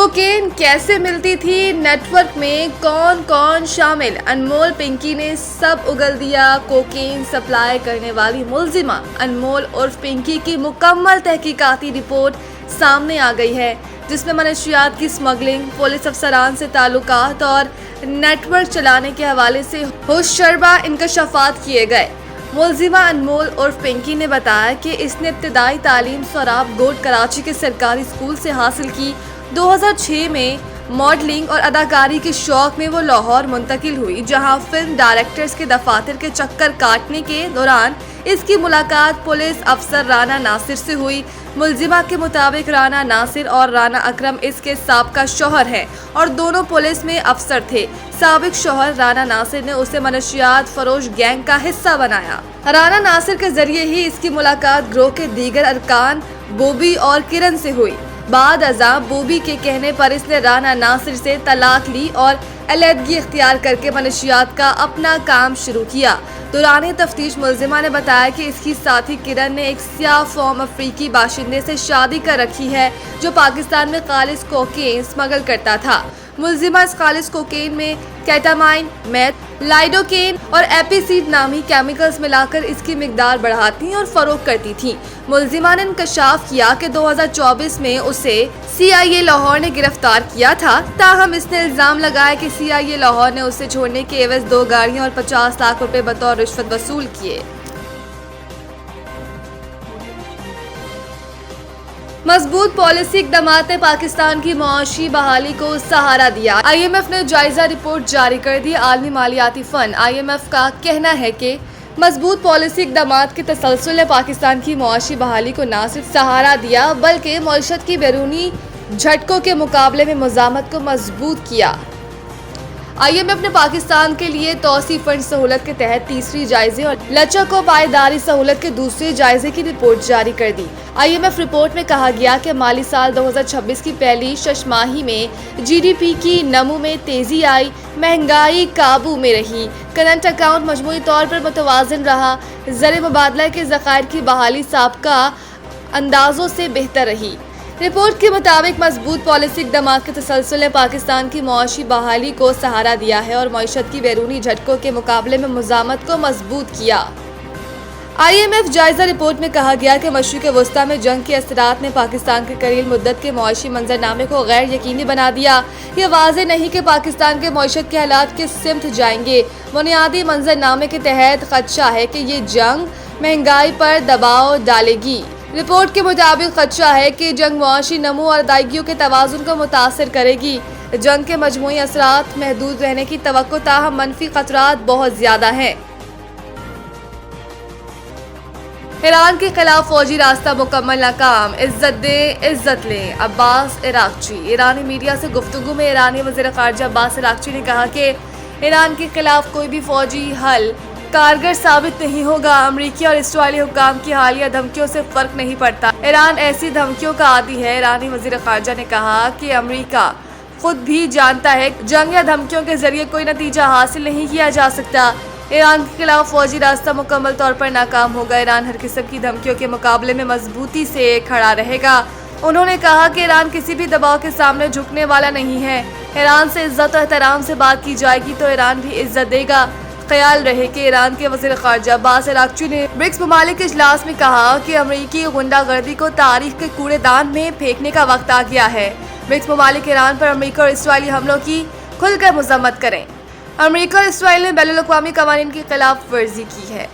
Cocaine कैसे मिलती थी, नेटवर्क में कौन कौन शामिल, अनमोल पिंकी ने सब उगल दिया। कोकेन सप्लाई करने वाली मुलजिमा अनमोल उर्फ पिंकी की मुकम्मल तहकीकाती रिपोर्ट सामने आ गई है, जिसमें मनशियात की स्मगलिंग, पुलिस अफसरान से ताल्लुकात और नेटवर्क चलाने के हवाले से होशरबा इंकशाफात किए गए। मुलजिमा अनमोल उर्फ पिंकी ने बताया कि इसने इब्तदाई तालीम सोराब गोड कराची के सरकारी स्कूल से हासिल की। 2006 में मॉडलिंग और अदाकारी के शौक में वो लाहौर मुंतकिल हुई, जहां फिल्म डायरेक्टर्स के दफातर के चक्कर काटने के दौरान इसकी मुलाकात पुलिस अफसर राना नासिर से हुई। मुलजिमा के मुताबिक राना नासिर और राना अकरम इसके साबका शौहर हैं और दोनों पुलिस में अफसर थे। साबिक शौहर राना नासिर ने उसे मनशियात फरोश गैंग का हिस्सा बनाया। राना नासिर के जरिए ही इसकी मुलाकात गिरोह के दीगर अरकान बोबी और किरण से हुई। बाद अज़ा बोबी के कहने पर इसने राना नासिर से तलाक ली और अलहदगी इख्तियार करके मनशियात का अपना काम शुरू किया। दौरान तफ्तीश मुलजिमा ने बताया कि इसकी साथी किरण ने एक सियाह फॉर्म अफ्रीकी बाशिंदे से शादी कर रखी है, जो पाकिस्तान में खालिस कोकेन स्मगल करता था। मुलजिमा इस खालिस कोकेन में केटामाइन, मैथ, लाइडोकेन और एपीसीड नामी केमिकल्स मिलाकर इसकी मिकदार बढ़ाती और फरोख्त करती थी। मुलजिमा ने इंकशाफ किया कि 2024 में उसे CIA लाहौर ने गिरफ्तार किया था। ताहम इसने इल्जाम लगाया कि CIA लाहौर ने उसे छोड़ने के एवज 2 गाड़ियां और 50 लाख रुपए बतौर रिश्वत वसूल किए। मजबूत पॉलिसी इक़दामात ने पाकिस्तान की मुआशी बहाली को सहारा दिया। IMF ने जायजा रिपोर्ट जारी कर दी। आलमी मालियाती फंड IMF का कहना है कि मजबूत पॉलिसी इक़दामात के तसलसल ने पाकिस्तान की मुआशी बहाली को न सिर्फ सहारा दिया, बल्कि मईशत की बैरूनी झटकों के मुकाबले में मज़ामत को मजबूत किया। IMF ने पाकिस्तान के लिए तौसी फंड सहूलत के तहत तीसरी जायजे और लचक व पायदारी सहूलत के दूसरे जायजे की रिपोर्ट जारी कर दी। IMF रिपोर्ट में कहा गया कि माली साल 2026 की पहली छमाही में GDP की नमू में तेजी आई, महंगाई काबू में रही, करंट अकाउंट मजमूई तौर पर मुतवाज़िन रहा, ज़र मुबादला के ज़खायर की बहाली साबका अंदाजों से बेहतर रही। रिपोर्ट के मुताबिक मजबूत पॉलिसी इक़दामात के तसलसल ने पाकिस्तान की मुआशी बहाली को सहारा दिया है और मईशत की बैरूनी झटकों के मुकाबले में मज़ामत को मजबूत किया। IMF जायजा रिपोर्ट में कहा गया कि मशरिक़ वस्ता में जंग के असरात ने पाकिस्तान के करील मुद्दत के मुआशी मंजरनामे को गैर यकीनी बना दिया। ये वाज़ेह नहीं कि पाकिस्तान के मईशत के हालात किस सिमत जाएंगे। बुनियादी मंजरनामे के तहत खदशा है कि ये जंग महंगाई पर दबाव डालेगी। रिपोर्ट के मुताबिक खदशा है कि जंग मुआशी नमू और अदायगियों के तवाज़ुन को मुतासर करेगी। जंग के मजमूई असरात महदूद रहने की तवक्को, ताहम मनफी खतरात बहुत ज़्यादा हैं। ईरान के खिलाफ फौजी रास्ता मुकम्मल नाकाम, इज्जत दे इज्जत लें, अब्बास इराक़ची। ईरानी मीडिया से गुफ्तगू में ईरानी वज़ीर ख़ारिजा अब्बास इराक़ची ने कहा कि ईरान के खिलाफ कोई भी फौजी हल कारगर साबित नहीं होगा। अमरीकी और इसराइली हुक्काम की हालिया धमकियों से फर्क नहीं पड़ता। ईरान ऐसी धमकियों का आदी है। ईरानी वज़ीर ख़ारिजा ने कहा कि अमरीका खुद भी जानता है जंग या धमकियों के जरिए कोई नतीजा हासिल नहीं किया जा सकता। ईरान के खिलाफ फौजी रास्ता मुकम्मल तौर पर नाकाम होगा। ईरान हर किस्म की धमकियों के मुकाबले में मजबूती से खड़ा रहेगा। उन्होंने कहा कि ईरान किसी भी दबाव के सामने झुकने वाला नहीं है। ईरान से इज्जत और एहतराम से बात की जाएगी तो ईरान भी इज्जत देगा। ख्याल रहे कि ईरान के वज़ीर ख़ारिजा अब्बास इराक़ची ने ब्रिक्स ममालिक के इजलास में कहा कि अमरीकी गुंडागर्दी को तारीख के कूड़ेदान में फेंकने का वक्त आ गया है। ब्रिक्स ममालिक ईरान पर अमरीका और इसराइली हमलों की खुलकर मज़म्मत करें। अमरीका और इसराइल ने बैनुल अक़वामी क़वानीन की खिलाफ वर्जी की है।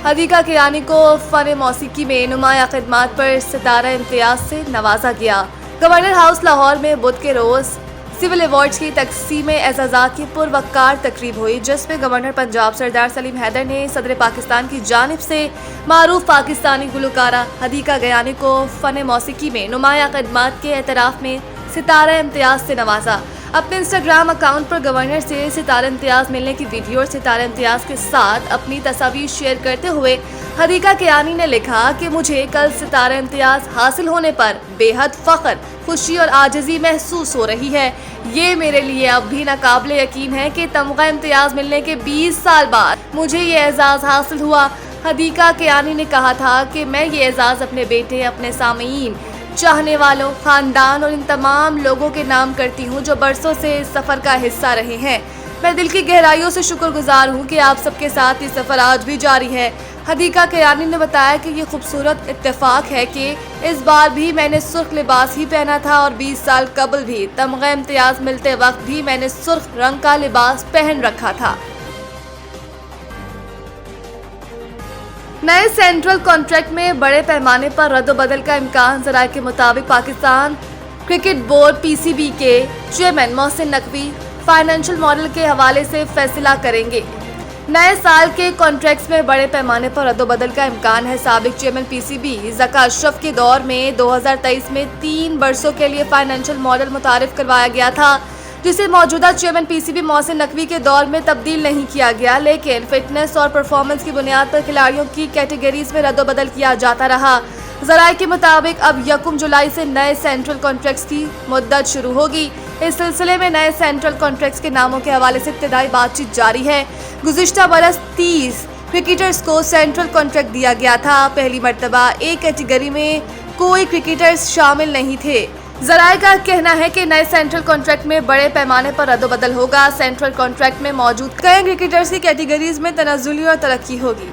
हदीका किरानी को फ़न मौसीकी में नुमाया खिदमात पर सितारा इम्तियाज़ से नवाजा गया। गवर्नर हाउस लाहौर में बुध के रोज़ सिविल अवार्ड्स की तकसीम एज़ाज़ात की पुरवकार तकरीब हुई, जिसमें गवर्नर पंजाब सरदार सलीम हैदर ने सदर पाकिस्तान की जानिब से मारूफ पाकिस्तानी गुलकारा हदीका किरानी को फ़न मौसीकी में नुमाया खिदमात के एतराफ़ में सितारा इम्तियाज़ से नवाजा। अपने इंस्टाग्राम अकाउंट पर गवर्नर से सितारा इम्तियाज़ मिलने की वीडियो और सितारा इम्तियाज़ के साथ अपनी तस्वीर शेयर करते हुए हदीका किरानी ने लिखा कि मुझे कल सितारा इम्तियाज़ हासिल होने पर बेहद फ़ख्र, खुशी और आजिज़ी महसूस हो रही है। ये मेरे लिए अब भी नाकाबिले यकीन है कि तमगा इम्तियाज़ मिलने के 20 साल बाद मुझे ये एजाज़ हासिल हुआ। हदीका किरानी ने कहा था कि मैं ये एजाज़ अपने बेटे, अपने सामीन, चाहने वालों, खानदान और इन तमाम लोगों के नाम करती हूँ जो बरसों से इस सफ़र का हिस्सा रहे हैं। मैं दिल की गहराइयों से शुक्रगुजार हूँ कि आप सबके साथ ये सफ़र आज भी जारी है। हदीका कियानी ने बताया कि ये खूबसूरत इत्तेफाक है कि इस बार भी मैंने सुर्ख लिबास ही पहना था और 20 साल कबल भी तमग़े इम्तियाज़ मिलते वक्त भी मैंने सुर्ख रंग का लिबास पहन रखा था। नए सेंट्रल कॉन्ट्रैक्ट में बड़े पैमाने पर रद्द-बदल का इम्कान। ज़राए के मुताबिक पाकिस्तान क्रिकेट बोर्ड PCB के chairman Mohsin Naqvi financial model के हवाले से फैसला करेंगे। नए साल के कॉन्ट्रैक्ट्स में बड़े पैमाने पर रद्द-बदल का इम्कान है। साबिक चेयरमैन PCB ज़का अशरफ के दौर में 2023 में 3 बरसों के लिए फाइनेंशियल मॉडल मुतारिफ करवाया गया था, जिसे मौजूदा चेयरमैन PCB मोहसिन नकवी के दौर में तब्दील नहीं किया गया, लेकिन फिटनेस और परफॉर्मेंस की बुनियाद पर खिलाड़ियों की कैटेगरीज में रद्द-बदल किया जाता रहा। ज़राए के मुताबिक अब 1 जुलाई से नए सेंट्रल कॉन्ट्रैक्ट्स की मुद्दत शुरू होगी। इस सिलसिले में नए सेंट्रल कॉन्ट्रैक्ट्स के नामों के हवाले से इब्तिदाई बातचीत जारी है। गुज़िश्ता बरस 30 क्रिकेटर्स को सेंट्रल कॉन्ट्रैक्ट दिया गया था। पहली मर्तबा एक कैटेगरी में कोई क्रिकेटर्स शामिल नहीं थे। ज़राए का कहना है कि नए सेंट्रल कॉन्ट्रैक्ट में बड़े पैमाने पर रद्द-बदल होगा। सेंट्रल कॉन्ट्रैक्ट में मौजूद कई क्रिकेटर्स की कैटेगरीज में तनाज़ुली और तरक्की होगी।